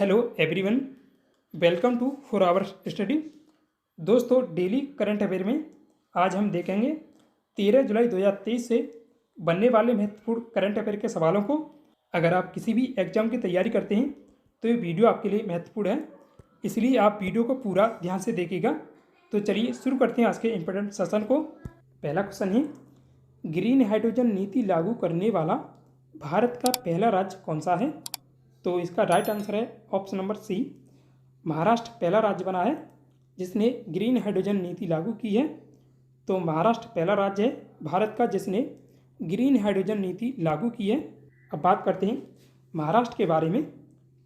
Hello everyone, welcome to for our study. दोस्तों, daily current affair में आज हम देखेंगे 13 जुलाई 2023 से बनने वाले महत्वपूर्ण करंट अफेयर के सवालों को। अगर आप किसी भी एग्जाम की तैयारी करते हैं तो ये वीडियो आपके लिए महत्वपूर्ण है, इसलिए आप वीडियो को पूरा ध्यान से देखिएगा। तो चलिए शुरू करते हैं आज के इम्पोर्टेंट सेशन को। पहला क्वेश्चन है, ग्रीन हाइड्रोजन नीति लागू करने वाला भारत का पहला राज्य कौन सा है? तो इसका राइट आंसर है ऑप्शन नंबर सी, महाराष्ट्र पहला राज्य बना है जिसने ग्रीन हाइड्रोजन नीति लागू की है। तो महाराष्ट्र पहला राज्य है भारत का जिसने ग्रीन हाइड्रोजन नीति लागू की है। अब बात करते हैं महाराष्ट्र के बारे में।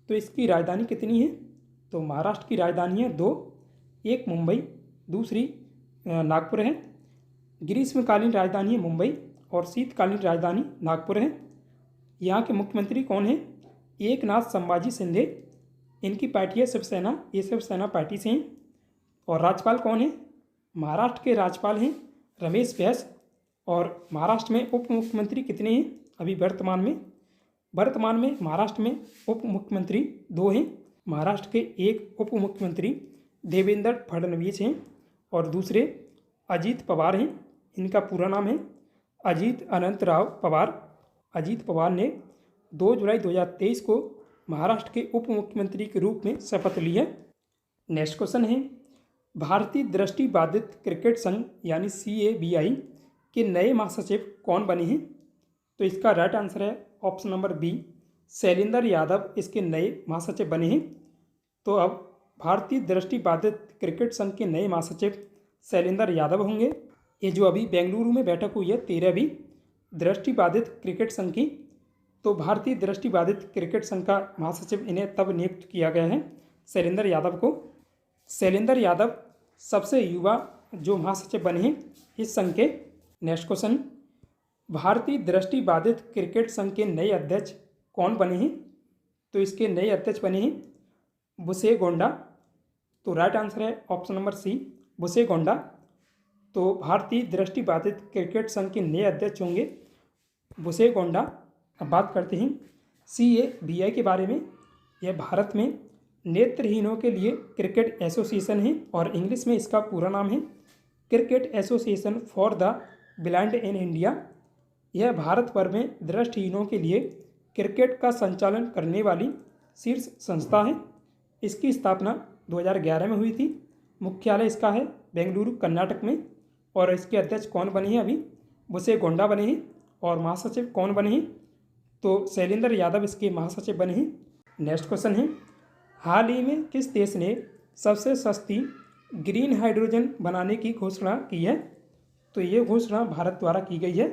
तो इसकी राजधानी कितनी है? तो महाराष्ट्र की राजधानी है दो, एक मुंबई, दूसरी नागपुर है। ग्रीष्मकालीन राजधानी है मुंबई और शीतकालीन राजधानी नागपुर है। यहाँ के मुख्यमंत्री कौन है? एकनाथ संभाजी शिंदे। इनकी पार्टी है शिवसेना, ये शिवसेना पार्टी से हैं। और राज्यपाल कौन है? महाराष्ट्र के राज्यपाल हैं रमेश बैस। और महाराष्ट्र में उप मुख्यमंत्री कितने हैं अभी वर्तमान में? महाराष्ट्र में उप मुख्यमंत्री दो हैं। महाराष्ट्र के एक उप मुख्यमंत्री देवेंद्र फडणवीस हैं और दूसरे अजीत पवार हैं। इनका पूरा नाम है अजीत अनंतराव पवार। अजीत पवार ने 2 जुलाई 2023 को महाराष्ट्र के उप मुख्यमंत्री के रूप में शपथ ली है। नेक्स्ट क्वेश्चन है, भारतीय दृष्टिबाधित क्रिकेट संघ यानी CABI के नए महासचिव कौन बने हैं? तो इसका राइट आंसर है option number B, Shailendra Yadav इसके नए महासचिव बने हैं। तो अब भारतीय दृष्टिबाधित क्रिकेट संघ के नए महासचिव शैलेंद्र यादव होंगे। ये जो अभी बेंगलुरु में बैठक हुई है 13वीं दृष्टिबाधित क्रिकेट संघ की, तो भारतीय दृष्टिबाधित क्रिकेट संघ का महासचिव इन्हें तब नियुक्त किया गया है शैलेंद्र यादव को। शैलेंद्र यादव सबसे युवा जो महासचिव बने हैं इस संघ के। नेक्स्ट क्वेश्चन, भारतीय दृष्टिबाधित क्रिकेट संघ के नए अध्यक्ष कौन बने हैं? तो इसके नए अध्यक्ष बने हैं बुसेगोंडा। तो राइट आंसर है ऑप्शन नंबर सी, बुसेगोंडा। तो भारतीय दृष्टिबाधित क्रिकेट संघ के नए अध्यक्ष होंगे बुसेगोंडा। अब बात करते हैं CABI के बारे में। यह भारत में नेत्रहीनों के लिए क्रिकेट एसोसिएशन है और इंग्लिश में इसका पूरा नाम है cricket association for the blind in India. यह भारत भर में दृष्टिहीनों के लिए क्रिकेट का संचालन करने वाली शीर्ष संस्था है। इसकी स्थापना 2011 में हुई थी। मुख्यालय इसका है बेंगलुरु कर्नाटक में। और इसके अध्यक्ष कौन बने हैं अभी? बुसेगोंडा बने हैं। और महासचिव कौन बने हैं? तो शैलेंद्र यादव इसके महासचिव बने हैं। नेक्स्ट क्वेश्चन है, हाल ही में किस देश ने सबसे सस्ती ग्रीन हाइड्रोजन बनाने की घोषणा की है? तो ये घोषणा भारत द्वारा की गई है।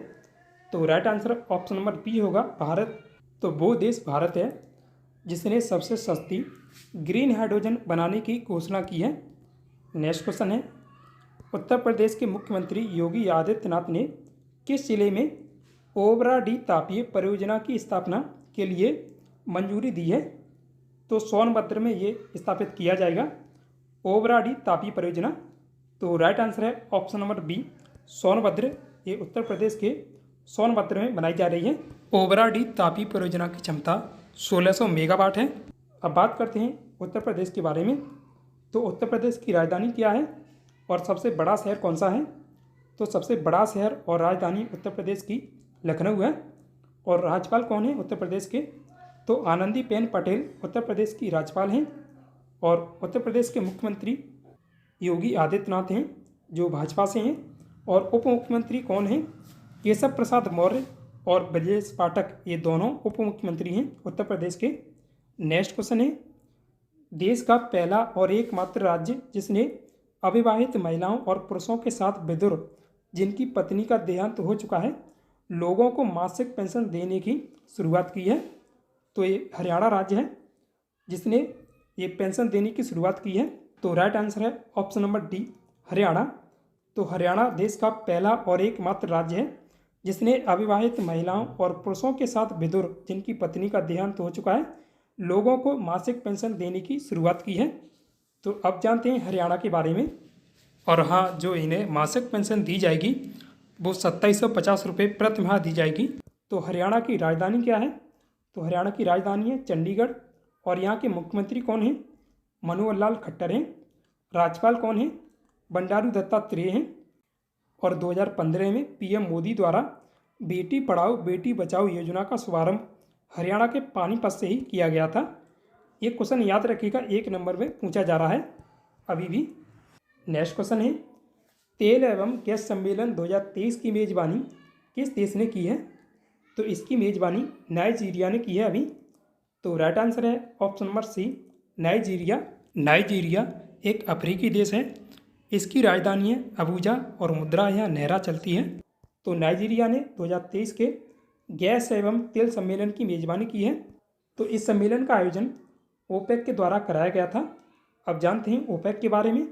तो right answer option number B होगा, भारत। तो वो देश भारत है जिसने सबसे सस्ती ग्रीन हाइड्रोजन बनाने की घोषणा की है। नेक्स्ट क्वेश्चन है, उत्तर प्रदेश के मुख्यमंत्री योगी आदित्यनाथ ने किस जिले में ओबराडी तापीय परियोजना की स्थापना के लिए मंजूरी दी है? तो सोनभद्र में ये स्थापित किया जाएगा ओबराडी तापीय परियोजना। तो राइट आंसर है ऑप्शन नंबर बी, सोनभद्र। ये उत्तर प्रदेश के सोनभद्र में बनाई जा रही है। ओबराडी तापीय परियोजना की क्षमता 1600 मेगावाट है। अब बात करते हैं उत्तर प्रदेश के बारे में। तो उत्तर प्रदेश की राजधानी क्या है और सबसे बड़ा शहर कौन सा है? तो सबसे बड़ा शहर और राजधानी उत्तर प्रदेश की लखनऊ है। और राज्यपाल कौन है उत्तर प्रदेश के? तो आनंदीबेन पटेल उत्तर प्रदेश की राज्यपाल हैं। और उत्तर प्रदेश के मुख्यमंत्री योगी आदित्यनाथ हैं जो भाजपा से हैं। और उप मुख्यमंत्री कौन हैं? केशव प्रसाद मौर्य और ब्रजेश पाठक, ये दोनों उप मुख्यमंत्री हैं उत्तर प्रदेश के। नेक्स्ट क्वेश्चन है, देश का पहला और एकमात्र राज्य जिसने अविवाहित महिलाओं और पुरुषों के साथ विधुर जिनकी पत्नी का देहांत हो चुका है लोगों को मासिक पेंशन देने की शुरुआत की है। तो ये हरियाणा राज्य है जिसने ये पेंशन देने की शुरुआत की है। तो राइट आंसर है ऑप्शन नंबर डी, हरियाणा। तो हरियाणा देश का पहला और एकमात्र राज्य है जिसने अविवाहित महिलाओं और पुरुषों के साथ विधुर जिनकी पत्नी का देहांत हो चुका है लोगों को मासिक पेंशन देने की शुरुआत की है। तो अब जानते हैं हरियाणा के बारे में। और हाँ, जो इन्हें मासिक पेंशन दी जाएगी वो 2750 रुपये प्रति माह दी जाएगी। तो हरियाणा की राजधानी क्या है? तो हरियाणा की राजधानी है चंडीगढ़। और यहाँ के मुख्यमंत्री कौन हैं? मनोहर लाल खट्टर हैं। राज्यपाल कौन हैं? बंडारू दत्तात्रेय हैं। और 2015 में पीएम मोदी द्वारा बेटी पढ़ाओ बेटी बचाओ योजना का शुभारंभ हरियाणा के पानीपत से ही किया गया था। ये क्वेश्चन याद रखिएगा, 1 नंबर में पूछा जा रहा है अभी भी। नेक्स्ट क्वेश्चन है, तेल एवं गैस सम्मेलन 2023 की मेजबानी किस देश ने की है? तो इसकी मेजबानी नाइजीरिया ने की है अभी। तो राइट आंसर है option number C, Nigeria. Nigeria एक अफ्रीकी देश है। इसकी राजधानी है अबूजा और मुद्रा यहाँ नायरा चलती है। तो नाइजीरिया ने 2023 के गैस एवं तेल सम्मेलन की मेजबानी की है। तो इस सम्मेलन का आयोजन ओपेक के द्वारा कराया गया था। अब जानते हैं ओपेक के बारे में।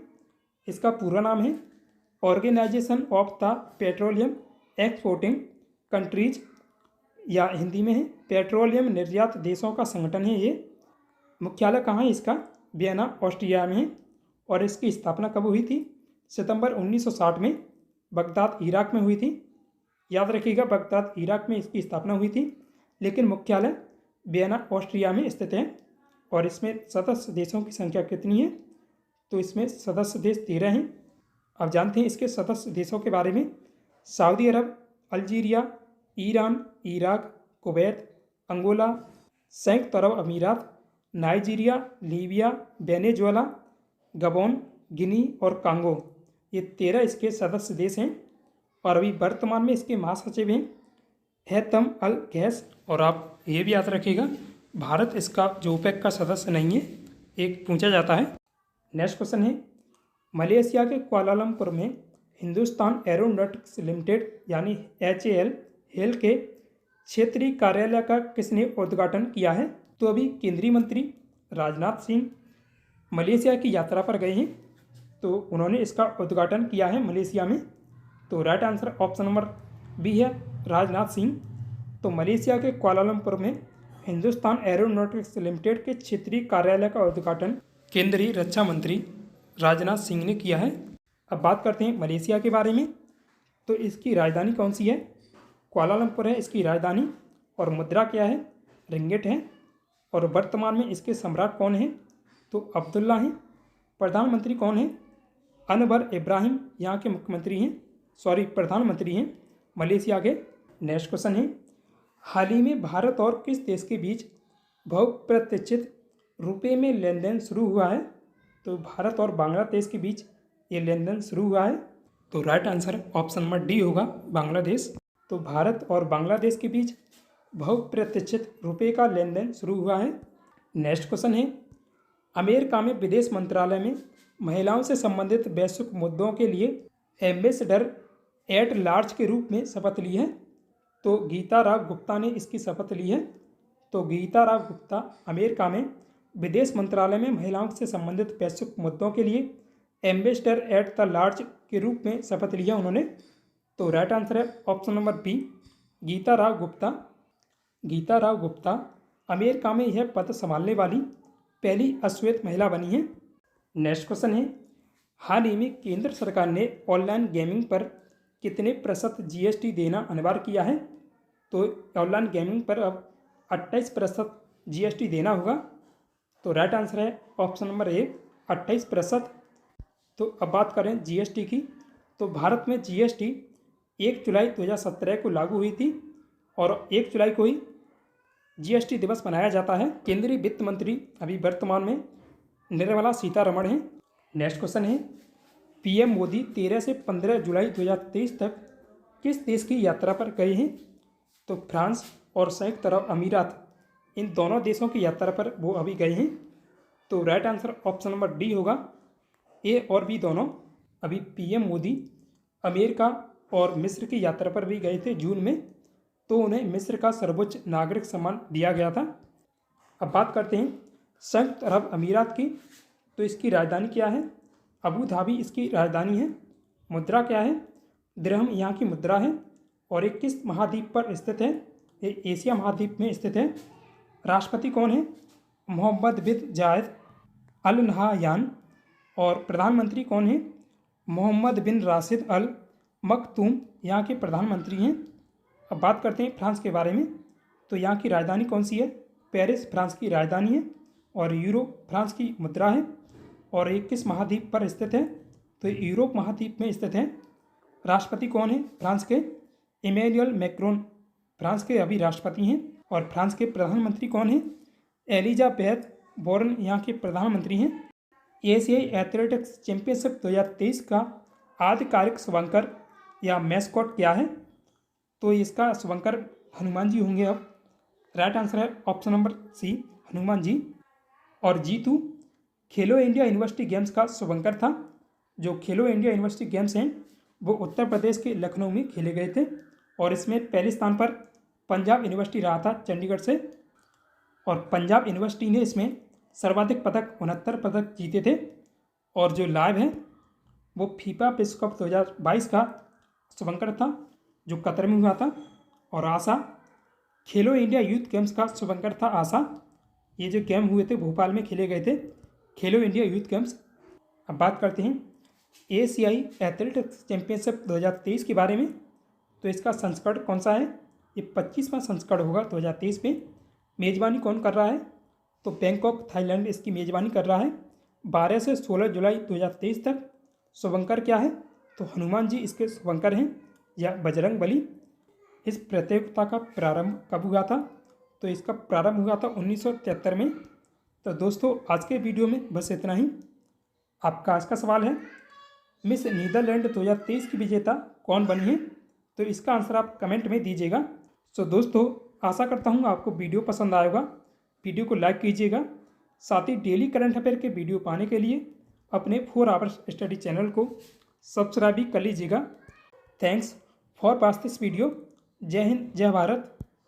इसका पूरा नाम है organisation of the petroleum exporting countries, या हिंदी में है पेट्रोलियम निर्यात देशों का संगठन है ये। मुख्यालय कहाँ है इसका? वियना ऑस्ट्रिया में है। और इसकी स्थापना कब हुई थी? सितंबर 1960 में बगदाद इराक में हुई थी। याद रखिएगा, बगदाद इराक में इसकी स्थापना हुई थी, लेकिन मुख्यालय वियना ऑस्ट्रिया में स्थित है। और इसमें सदस्य देशों की संख्या कितनी है? तो इसमें सदस्य देश 13 हैं। अब जानते हैं इसके सदस्य देशों के बारे में। Saudi Arab, Algeria, Iran, Iraq, Kuwait, Angola, संयुक्त अरब अमीरात, Nigeria, Libya, Venezuela, Gabon, Guinea और कांगो, ये 13 इसके सदस्य देश हैं। और अभी वर्तमान में इसके महासचिव हैं हैतम अल गैस। और आप ये भी याद रखिएगा, भारत इसका जो ओपेक का सदस्य नहीं है, एक पूछा जाता है। नेक्स्ट क्वेश्चन है, मलेशिया के कुआलालंपुर में हिंदुस्तान एरोनॉटिक्स लिमिटेड यानी HAL हेल के क्षेत्रीय कार्यालय का किसने उद्घाटन किया है? तो अभी केंद्रीय मंत्री राजनाथ सिंह मलेशिया की यात्रा पर गए हैं, तो उन्होंने इसका उद्घाटन किया है मलेशिया में। तो right answer option number B है, राजनाथ सिंह। तो मलेशिया के कुआलालंपुर में हिंदुस्तान एरोनॉटिक्स लिमिटेड के क्षेत्रीय कार्यालय का उद्घाटन केंद्रीय रक्षा मंत्री राजनाथ सिंह ने किया है। अब बात करते हैं मलेशिया के बारे में। तो इसकी राजधानी कौन सी है? कुआलालंपुर है इसकी राजधानी। और मुद्रा क्या है? रिंगिट है। और वर्तमान में इसके सम्राट कौन है? तो अब्दुल्ला हैं। प्रधानमंत्री कौन है? अनवर इब्राहिम यहाँ के मुख्यमंत्री हैं, प्रधानमंत्री हैं मलेशिया के। नेक्स्ट क्वेश्चन है, हाल ही में भारत और किस देश के बीच बहुप्रतीक्षित रुपये में लेन देन शुरू हुआ है? तो भारत और बांग्लादेश के बीच ये लेन देन शुरू हुआ है। तो right answer option number D होगा, बांग्लादेश। तो भारत और बांग्लादेश के बीच बहुप्रतीक्षित रुपये का लेन देन शुरू हुआ है। नेक्स्ट क्वेश्चन है, अमेरिका में विदेश मंत्रालय में महिलाओं से संबंधित वैश्विक मुद्दों के लिए एम्बेसडर एट लार्ज के रूप में शपथ ली है। तो गीता राव गुप्ता ने इसकी शपथ ली है। तो गीता राव गुप्ता अमेरिका में विदेश मंत्रालय में महिलाओं से संबंधित वैश्विक मुद्दों के लिए एम्बेसडर एट द लार्ज के रूप में शपथ लिया उन्होंने। तो राइट आंसर है option number B, Geeta Rao Gupta. Geeta Rao Gupta America में यह पद संभालने वाली पहली अश्वेत महिला बनी है। नेक्स्ट क्वेश्चन है, हाल ही में केंद्र सरकार ने ऑनलाइन गेमिंग पर कितने प्रतिशत GST देना अनिवार्य किया है? तो ऑनलाइन गेमिंग पर अब 28% GST देना होगा। तो राइट आंसर है ऑप्शन नंबर ए, 28%। तो अब बात करें GST की। तो भारत में GST 1 जुलाई 2017 को लागू हुई थी और 1 जुलाई को ही GST दिवस मनाया जाता है। केंद्रीय वित्त मंत्री अभी वर्तमान में निर्मला सीतारमण हैं। नेक्स्ट क्वेश्चन है, PM मोदी 13 से 15 जुलाई 2023 तक किस देश की यात्रा पर गए हैं? तो फ्रांस और संयुक्त अरब अमीरात, इन दोनों देशों की यात्रा पर वो अभी गए हैं। तो right answer option number D होगा, ए और बी दोनों। अभी PM मोदी अमेरिका और मिस्र की यात्रा पर भी गए थे जून में, तो उन्हें मिस्र का सर्वोच्च नागरिक सम्मान दिया गया था। अब बात करते हैं संयुक्त अरब अमीरात की। तो इसकी राजधानी क्या है? अबू धाबी इसकी राजधानी है। मुद्रा क्या है? दिरहम यहाँ की मुद्रा है। और ये किस महाद्वीप पर स्थित है? ये एशिया महाद्वीप में स्थित है। राष्ट्रपति कौन है? मोहम्मद बिन जायद अल नहायान। और प्रधानमंत्री कौन है? मोहम्मद बिन राशिद अल मखदूम यहाँ के प्रधानमंत्री हैं। अब बात करते हैं फ्रांस के बारे में। तो यहाँ की राजधानी कौन सी है? पेरिस फ्रांस की राजधानी है। और यूरो फ्रांस की मुद्रा है और ये किस महाद्वीप पर स्थित है? तो यूरोप महाद्वीप में स्थित है। राष्ट्रपति कौन है फ्रांस के? इमैनुअल मैक्रोन फ्रांस के अभी राष्ट्रपति हैं। और फ्रांस के प्रधानमंत्री कौन है? एलिजाबेथ बोर्न यहाँ के प्रधानमंत्री हैं। एशियाई एथलेटिक्स चैंपियनशिप 2023 का आधिकारिक शुभंकर या मैस्कॉट क्या है? तो इसका शुभंकर हनुमान जी होंगे। अब राइट आंसर है ऑप्शन नंबर सी, हनुमान जी। और जीतू खेलो इंडिया यूनिवर्सिटी गेम्स का शुभंकर था। जो खेलो इंडिया यूनिवर्सिटी गेम्स हैं वो उत्तर प्रदेश के लखनऊ में खेले गए थे और इसमें पहले स्थान पर पंजाब यूनिवर्सिटी रहा था चंडीगढ़ से। और पंजाब यूनिवर्सिटी ने इसमें सर्वाधिक पदक 69 पदक जीते थे। और जो लाइव है वो फीफा विश्व कप 2022 का शुभंकर था जो कतर में हुआ था। और आशा खेलो इंडिया यूथ गेम्स का शुभंकर था आशा। ये जो गेम हुए थे भोपाल में खेले गए थे, खेलो इंडिया यूथ गेम्स। अब बात करते हैं एशियाई एथलेटिक्स चैंपियनशिप 2023 के बारे में। तो इसका संस्करण कौन सा है? ये 25वां संस्करण होगा 2023 में। मेज़बानी कौन कर रहा है? तो बैंकॉक थाईलैंड इसकी मेज़बानी कर रहा है 12 से 16 जुलाई 2023 तक। शुभंकर क्या है? तो हनुमान जी इसके शुभंकर हैं या बजरंग बली। इस प्रतियोगिता का प्रारंभ कब हुआ था? तो इसका प्रारंभ हुआ था 1973 में। तो दोस्तों आज के वीडियो में बस इतना ही। आपका आज का सवाल है मिस नीदरलैंड 2023 की विजेता कौन बनी है? तो इसका आंसर आप कमेंट में दीजिएगा। सो दोस्तों आशा करता हूँ आपको वीडियो पसंद आएगा। वीडियो को लाइक कीजिएगा। साथ ही डेली करंट अफेयर के वीडियो पाने के लिए अपने 4 आवर्स स्टडी चैनल को सब्सक्राइब भी कर लीजिएगा। Thanks for watch this video. जय हिंद, जय भारत।